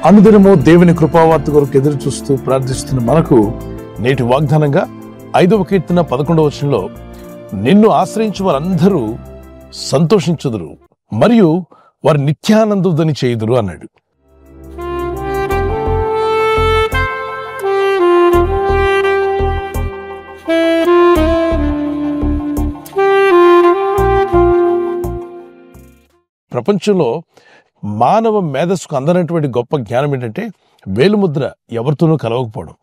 అనుదినము దేవుని కృపావార్త కొరకు ఎదురు చూస్తూ ప్రార్థిస్తున్న మనకు నేటి వాగ్దానంగా 5వ కీర్తన 11వ వచనంలో నిన్ను ఆశ్రయించు వారందరూ సంతోషించుదురు మరియు వారి నిత్యానందోదని చేయుదురు అన్నాడు. ప్రపంచంలో మానవ మేధస్సుకు అందనటువంటి గొప్ప జ్ఞానం ఏంటంటే వేలుముద్ర ఎవరితోనూ కలవకపోవడం,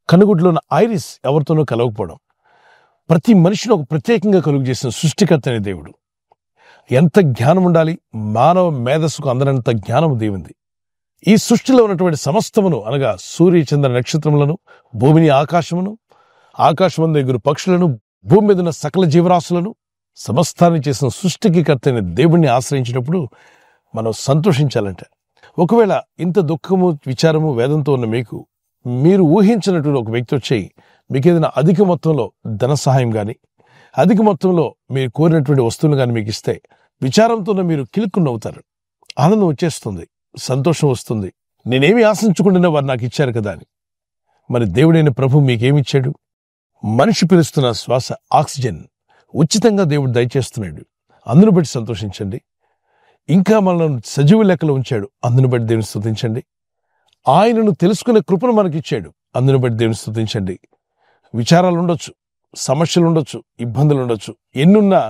కనుగుడ్లోని ఐరిస్ ఎవరితోనూ కలవకపోవడం. ప్రతి మనిషిని ఒక ప్రత్యేకంగా కలుగు చేసిన సృష్టికర్త అనే దేవుడు. ఎంత జ్ఞానం ఉండాలి! మానవ మేధస్సుకు అందనంత జ్ఞానం దేవుంది. ఈ సృష్టిలో ఉన్నటువంటి సమస్తమును అనగా సూర్య చంద్ర నక్షత్రములను, భూమిని ఆకాశమును, ఆకాశమందు ఎగురు పక్షులను, భూమి మీద ఉన్న సకల జీవరాశులను సమస్తాన్ని చేసిన సృష్టికి కర్త అయిన దేవుణ్ణి ఆశ్రయించినప్పుడు మనం సంతోషించాలంట. ఒకవేళ ఇంత దుఃఖము, విచారము, వేదంతో ఉన్న మీరు ఊహించినటువంటి ఒక వ్యక్తి వచ్చి మీకు ఏదైనా అధిక మొత్తంలో ధన సహాయం కానీ, అధిక మొత్తంలో మీరు కోరినటువంటి వస్తువులు కానీ మీకు ఇస్తే విచారంతో మీరు కిలుక్కుని నవ్వుతారు. ఆనందం వచ్చేస్తుంది, సంతోషం వస్తుంది. నేనేమి ఆశించకుండా వారు నాకు ఇచ్చారు కదా అని. మరి దేవుడైన ప్రభు మీకేమిచ్చాడు? మనిషి పీలుస్తున్న శ్వాస ఆక్సిజన్ ఉచితంగా దేవుడు దయచేస్తున్నాడు. అందును బట్టి సంతోషించండి. ఇంకా మనల్ని సజీవ లెక్కలో ఉంచాడు, అందును బట్టి దేవుని స్తుతించండి. ఆయనను తెలుసుకునే కృపను మనకిచ్చాడు, అందును బట్టి దేవుని స్తుతించండి. విచారాలు ఉండొచ్చు, సమస్యలు ఉండొచ్చు, ఇబ్బందులు ఉండొచ్చు, ఎన్నున్నా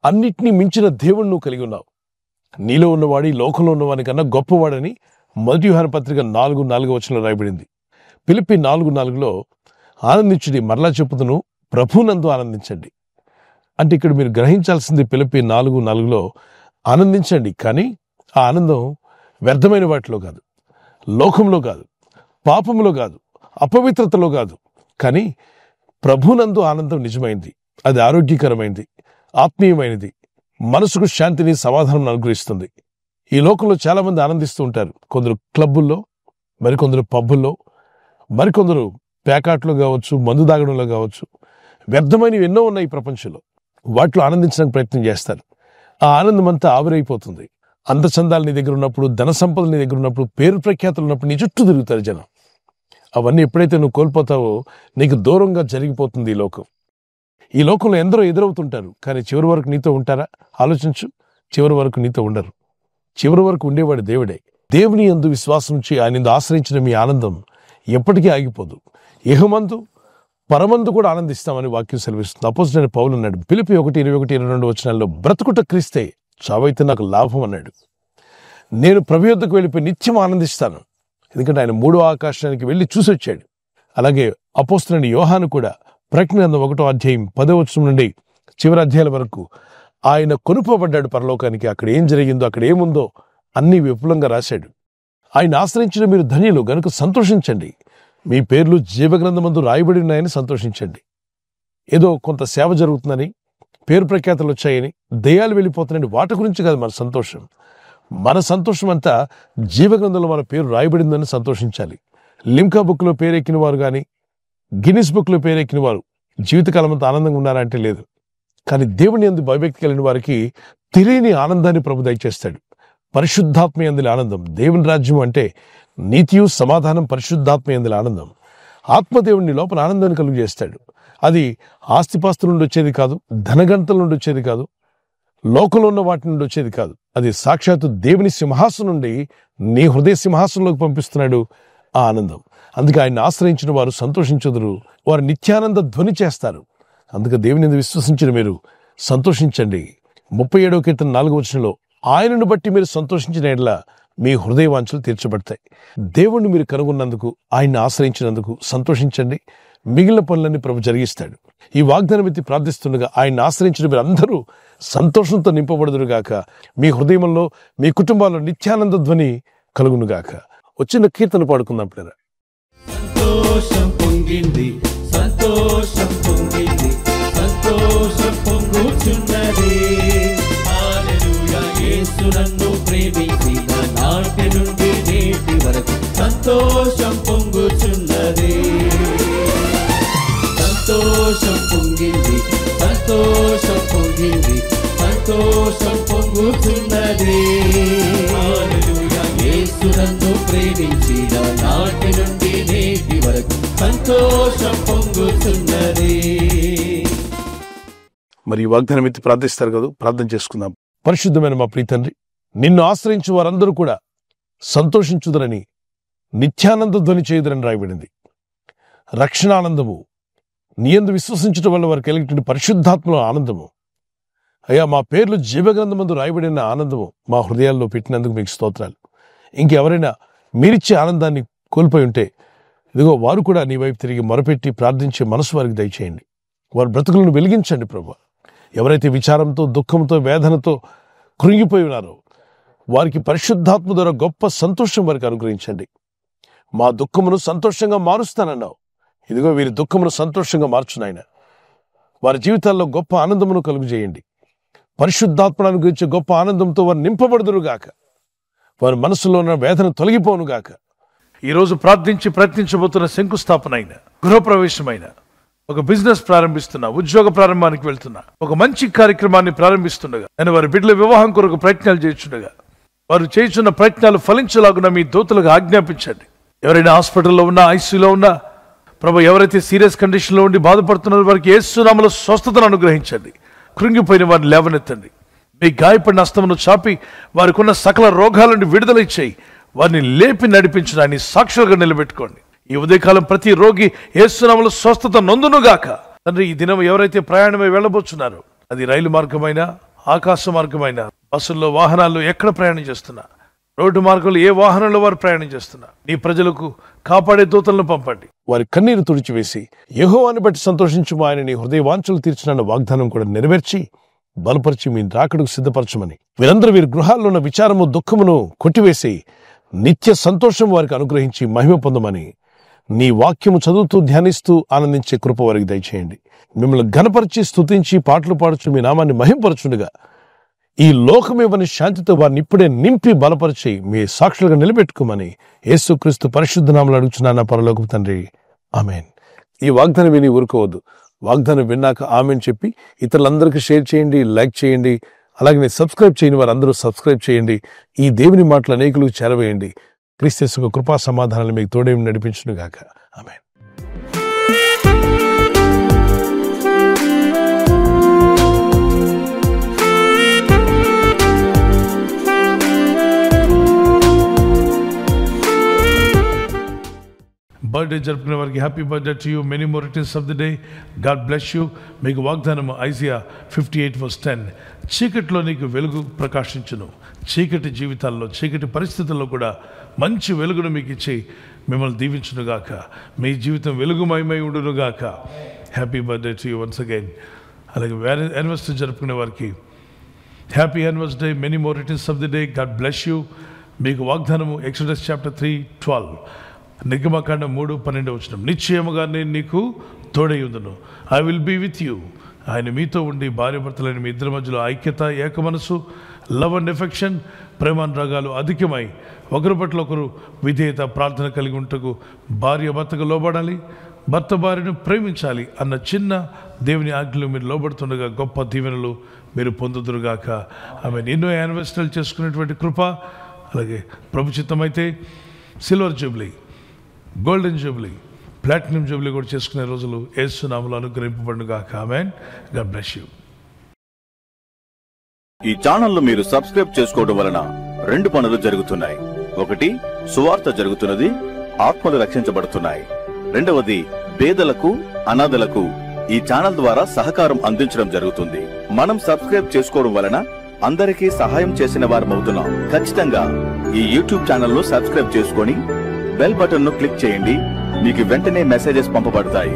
అన్నిటినీ మించిన దేవుడు నువ్వు కలిగి ఉన్నావు. నీలో ఉన్నవాడు ఈ లోకంలో ఉన్నవాని కన్నా గొప్పవాడని 1 యోహాను పత్రిక 4:4 వచనంలో రాయబడింది. ఫిలిప్పీ 4:4లో ఆనందించుడి, మరలా చెప్పుదును ప్రభునందు ఆనందించండి. అంటే ఇక్కడ మీరు గ్రహించాల్సింది ఫిలిప్పీ 4:4లో ఆనందించండి, కానీ ఆ ఆనందం వ్యర్థమైన వాటిలో కాదు, లోకంలో కాదు, పాపంలో కాదు, అపవిత్రతలో కాదు, కానీ ప్రభునందు ఆనందం నిజమైంది. అది ఆరోగ్యకరమైనది, ఆత్మీయమైనది, మనసుకు శాంతిని, సమాధానం అనుగ్రహిస్తుంది. ఈ లోకంలో చాలా మంది ఆనందిస్తూ ఉంటారు. కొందరు క్లబ్బుల్లో, మరికొందరు పబ్బుల్లో, మరికొందరు పేకాట్లో కావచ్చు, మందు దాగడంలో కావచ్చు. వ్యర్థమైనవి ఎన్నో ఉన్నాయి ఈ ప్రపంచంలో. వాటిలో ఆనందించడానికి ప్రయత్నం చేస్తారు. ఆ ఆనందం అంతా ఆవిరైపోతుంది. అందచందాలు నీ దగ్గర ఉన్నప్పుడు, ధన సంపదలు నీ దగ్గర ఉన్నప్పుడు, పేరు ప్రఖ్యాతులు ఉన్నప్పుడు నీ చుట్టూ తిరుగుతారు జనం. అవన్నీ ఎప్పుడైతే నువ్వు కోల్పోతావో నీకు దూరంగా జరిగిపోతుంది ఈ లోకం. ఈ లోకంలో ఎందరో ఎదురవుతుంటారు, కానీ చివరి వరకు నీతో ఉంటారా? ఆలోచించు. చివరి వరకు నీతో ఉండరు. చివరి వరకు ఉండేవాడు దేవుడే. దేవుని యందు విశ్వాసం ఉంచి ఆయన ఆశ్రయించిన మీ ఆనందం ఎప్పటికీ ఆగిపోదు. ఇహమందు పరమందు కూడా ఆనందిస్తామని వాక్యం సెలవిస్తుంది. అపోస్తలుడైన పౌలు అన్నాడు ఫిలిప్పీ 1:21-22 వచనాల్లో, బ్రతుకుట క్రీస్తే, చావైతే నాకు లాభం అన్నాడు. నేను ప్రభు యొద్దకు వెళ్ళిపోయి నిత్యం ఆనందిస్తాను, ఎందుకంటే ఆయన 3వ ఆకాశానికి వెళ్ళి చూసి వచ్చాడు. అలాగే అపోస్తలుడైన యోహాను కూడా ప్రకటన గ్రంథం 1వ అధ్యాయం 10వ వచనం నుండి చివరి అధ్యాయాల వరకు ఆయన కొనుక్కోబడ్డాడు పరలోకానికి. అక్కడ ఏం జరిగిందో, అక్కడ ఏముందో అన్ని విపులంగా రాశాడు. ఆయన ఆశ్రయించిన మీరు ధన్యులు గనుక సంతోషించండి. మీ పేర్లు జీవగ్రంథమందు రాయబడి ఉన్నాయని సంతోషించండి. ఏదో కొంత సేవ జరుగుతుందని, పేరు ప్రఖ్యాతలు వచ్చాయని, దయ్యాలు వెళ్ళిపోతున్నాయని వాటి గురించి కాదు మన సంతోషం. మన సంతోషం అంతా జీవగ్రంథంలో మన పేరు రాయబడిందని సంతోషించాలి. లిమ్కా బుక్లో పేరెక్కిన వారు కానీ, గిన్నిస్ బుక్లో పేరెక్కిన వారు జీవితకాలం అంతా ఆనందంగా ఉన్నారంటే లేదు. కానీ దేవుని యందు భయభక్తి కలిగిన వారికి తెలియని ఆనందాన్ని ప్రభు దయచేస్తాడు. పరిశుద్ధాత్మ యందుల ఆనందం. దేవుని రాజ్యం అంటే నీతియు సమాధానం, పరిశుద్ధాత్మ యందుల ఆనందం. ఆత్మదేవుని లోపల ఆనందాన్ని కలుగు చేస్తాడు. అది ఆస్తిపాస్తుల నుండి వచ్చేది కాదు, ధనగంటల నుండి వచ్చేది కాదు, లోకంలో ఉన్న వాటి నుండి వచ్చేది కాదు. అది సాక్షాత్తు దేవుని సింహాసనం నుండి నీ హృదయ సింహాసనంలోకి పంపిస్తున్నాడు ఆ ఆనందం. అందుకే ఆయన ఆశ్రయించిన వారు సంతోషించుదురు, వారు నిత్యానంద ధ్వని చేస్తారు. అందుకే దేవుని యందు విశ్వసించిన మీరు సంతోషించండి. 37వ కీర్తన 4వ వచనంలో, ఆయనను బట్టి మీరు సంతోషించిన ఎడల మీ హృదయ వాంఛలు తీర్చబడతాయి. దేవుణ్ణి మీరు కనుగొన్నందుకు, ఆయన్ని ఆశ్రయించినందుకు సంతోషించండి. మిగిలిన పనులన్నీ ప్రభు జరిగిస్తాడు. ఈ వాగ్దానం ఎత్తి ప్రార్థిస్తుండగా ఆయన్ని ఆశ్రయించిన మీరు అందరూ సంతోషంతో నింపబడుదురుగాక. మీ హృదయంలో, మీ కుటుంబాల్లో నిత్యానంద ధ్వని కలుగునుగాక. వచ్చిన కీర్తన పాడుకుందాం పిల్లరా. సంతోషం పొంగింది, సంతోషం పొంగింది, సంతోషం పొంగుచున్నది. హల్లెలూయా, యేసు నన్ను ప్రేమించిన నాటి నుండి నేటి వరకు సంతోషం పొంగుచున్నది. సంతోషం పొంగింది, సంతోషం పొంగింది, సంతోషం పొంగుచున్నది. హల్లెలూయా, యేసు నన్ను ప్రేమించిన నాటి నుండి నేటి వరకు సంతోషం పొంగుతున్నది. మరి ఈ వాగ్దానం ఎత్తి ప్రార్థిస్తారు కదా, ప్రార్థన చేసుకుందాం. పరిశుద్ధమైన మా ప్రియ తండ్రి, నిన్ను ఆశ్రయించు వారందరూ కూడా సంతోషించుదరని, నిత్యానంద ధ్వని చేయుదరని రాయబడింది. రక్షణానందము, నీ యందు విశ్వసించడం వల్ల వారికి కలిగిన పరిశుద్ధాత్మల ఆనందము, అయ్యా మా పేర్లు జీవగ్రంథమందు రాయబడిన ఆనందము మా హృదయాల్లో పెట్టినందుకు మీకు స్తోత్రాలు. ఇంకెవరైనా మీరిచ్చే ఆనందాన్ని కోల్పోయి ఉంటే ఇదిగో వారు కూడా నీ వైపు తిరిగి మొరపెట్టి ప్రార్థించే మనసు వారికి దయచేయండి. వారి బ్రతుకులను వెలిగించండి ప్రభువా. ఎవరైతే విచారంతో, దుఃఖంతో, వేదనతో కృంగిపోయి ఉన్నారో వారికి పరిశుద్ధాత్మ ద్వారా గొప్ప సంతోషం వారికి అనుగ్రహించండి. మా దుఃఖమును సంతోషంగా మారుస్తానన్నావు. ఇదిగో వీరి దుఃఖమును సంతోషంగా మార్చునాయన. వారి జీవితాల్లో గొప్ప ఆనందమును కలుగజేయండి. పరిశుద్ధాత్మను అనుగ్రహించే గొప్ప ఆనందంతో వారు నింపబడుదురుగాక. వారి మనసులో ఉన్న వేదన తొలగిపోనుగాక. ఈరోజు ప్రార్థించి ప్రయత్నించబోతున్న శంకుస్థాపన అయిన, గృహప్రవేశమైన, ఒక బిజినెస్ ప్రారంభిస్తున్నా, ఉద్యోగ ప్రారంభానికి వెళ్తున్నా, ఒక మంచి కార్యక్రమాన్ని ప్రారంభిస్తుండగా, నేను వారి బిడ్డల వివాహం కొరకు ప్రయత్నాలు చేస్తుండగా వారు చేస్తున్న ప్రయత్నాలు ఫలించలాగున మీ దూతలకు ఆజ్ఞాపించండి. ఎవరైనా హాస్పిటల్లో ఉన్నా, ఐసీయూలో ఉన్నా ప్రభు, ఎవరైతే సీరియస్ కండిషన్లో ఉండి బాధపడుతున్నారో వారికి యేసు నామములో స్వస్థతను అనుగ్రహించండి. కృంగిపోయిన వారిని లేవనెత్తండి. మీ గాయపడిన హస్తమును చాపి వారికి ఉన్న సకల రోగాల నుండి విడుదల ఇచ్చేయి. వారిని లేపి నడిపించడాన్ని సాక్షులుగా నిలబెట్టుకోండి. ఈ ఉదయకాలం ప్రతి రోగి యేసు నామములో స్వస్థత నొందునుగాక. తండ్రి, ఈ దినం ఎవరైతే ప్రయాణమై వెళ్ళబోతున్నారో, అది రైలు మార్గమైనా, ఆకాశ మార్గమైనా, బస్సుల్లో, వాహనాల్లో ఎక్కడ ప్రయాణం చేస్తున్నా, రోడ్డు మార్గంలో ఏ వాహనంలో వారు ప్రయాణం చేస్తున్నా, నీ ప్రజలకు కాపాడే దూతలను పంపండి. వారి కన్నీరు తుడిచివేసి యెహోవాను బట్టి సంతోషించుము, ఆయన నీ హృదయ వాంఛలు తీర్చిన వాగ్దానం కూడా నెరవేర్చి బలపరిచి మీ రాకడకు సిద్ధపరచమని, వీరందరూ వీరి గృహాల్లో ఉన్న విచారము, దుఃఖమును కొట్టివేసి నిత్య సంతోషం వారికి అనుగ్రహించి మహిమ పొందమని, నీ వాక్యము చదువుతూ ధ్యానిస్తూ ఆనందించే కృప వారికి దయచేయండి. మిమ్మల్ని ఘనపరిచి స్తుతించి పాటలు పాడుచు మీ నామాన్ని మహింపరచుండగా ఈ లోకమివ్వని శాంతితో వారిని ఇప్పుడే నింపి బలపరిచి మీ సాక్షులుగా నిలబెట్టుకోమని యేసుక్రీస్తు పరిశుద్ధ నామములో అడుగుచున్నాను పరలోకపు తండ్రి, ఆమేన్. ఈ వాగ్దానం విని ఊరుకోవద్దు. వాగ్దానం విన్నాక ఆమేన్ చెప్పి ఇతరులందరికీ షేర్ చేయండి, లైక్ చేయండి. అలాగే సబ్స్క్రైబ్ చేయని వారందరూ సబ్స్క్రైబ్ చేయండి. ఈ దేవుని మాటలు అనేకులకు చేరవేయండి. క్రీస్తు యేసు కృపా సమాధానాలు మీకు తోడే నడిపించును గాక. ఆమేన్. బర్త్డే జరుపుకునే వారికి happy birthday to you, many more returns of the day. God bless you. మీకు వాగ్దానము ఐజియా 58:10, చీకటిలో నీకు వెలుగు ప్రకాశించును. చీకటి జీవితాల్లో, చీకటి పరిస్థితుల్లో కూడా మంచి వెలుగును మీకు ఇచ్చి మిమ్మల్ని దీవించునుగాక. మీ జీవితం వెలుగుమయమై ఉండునుగాక. Happy birthday to you once again. అలాగే యానివర్సరీ జరుపుకునే వారికి happy anniversary, many more returns of the day. God bless you. మీకు వాగ్దానము ఎక్సోడస్ చాప్టర్ 3:12, నిర్గమకాండం 3:12, నిశ్చయముగా నేను నీకు తోడై ఉందును. I will be with you. ఆయన మీతో ఉండి భార్యాభర్తలైన మీ ఇద్దరి మధ్యలో ఐక్యత, ఏక మనసు, లవ్ అండ్ ఎఫెక్షన్, ప్రేమానురాగాలు అధికమై ఒకరి పట్ల ఒకరు విధేయత, ప్రార్థన కలిగి ఉంటకు భార్య భర్తకు లోబడాలి, భర్త భార్యను ప్రేమించాలి అన్న చిన్న దేవుని ఆజ్ఞలు మీరు లోబడుతుండగా గొప్ప దీవెనలు మీరు పొందుదురుగాక. ఆమె ఎన్నో యానివర్సరీలు చేసుకునేటువంటి కృప, అలాగే ప్రభు చిత్తమైతే silver jubilee, golden jubilee, platinum jubilee కూడా చేసుకునే రోజులు యేసు నామములో అనుగ్రహింపబడునుగాక. ఆమేన్. God bless you. ఈ ఛానల్ను మీరు సబ్స్క్రైబ్ చేసుకోవడం వలన 2 పనులు జరుగుతున్నాయి. ఒకటి, సువార్త జరుగుతున్నది, ఆత్మలు రక్షించబడుతున్నాయి. రెండవది, పేదలకు, అనాథలకు ఈ ఛానల్ ద్వారా సహకారం అందించడం జరుగుతుంది. మనం సబ్స్క్రైబ్ చేసుకోవడం వలన అందరికీ సహాయం చేసిన వారమవుతున్నాం. ఖచ్చితంగా ఈ యూట్యూబ్ ఛానల్ను సబ్స్క్రైబ్ చేసుకొని బెల్ బటన్ ను క్లిక్ చేయండి. మీకు వెంటనే మెసేజెస్ పంపబడతాయి.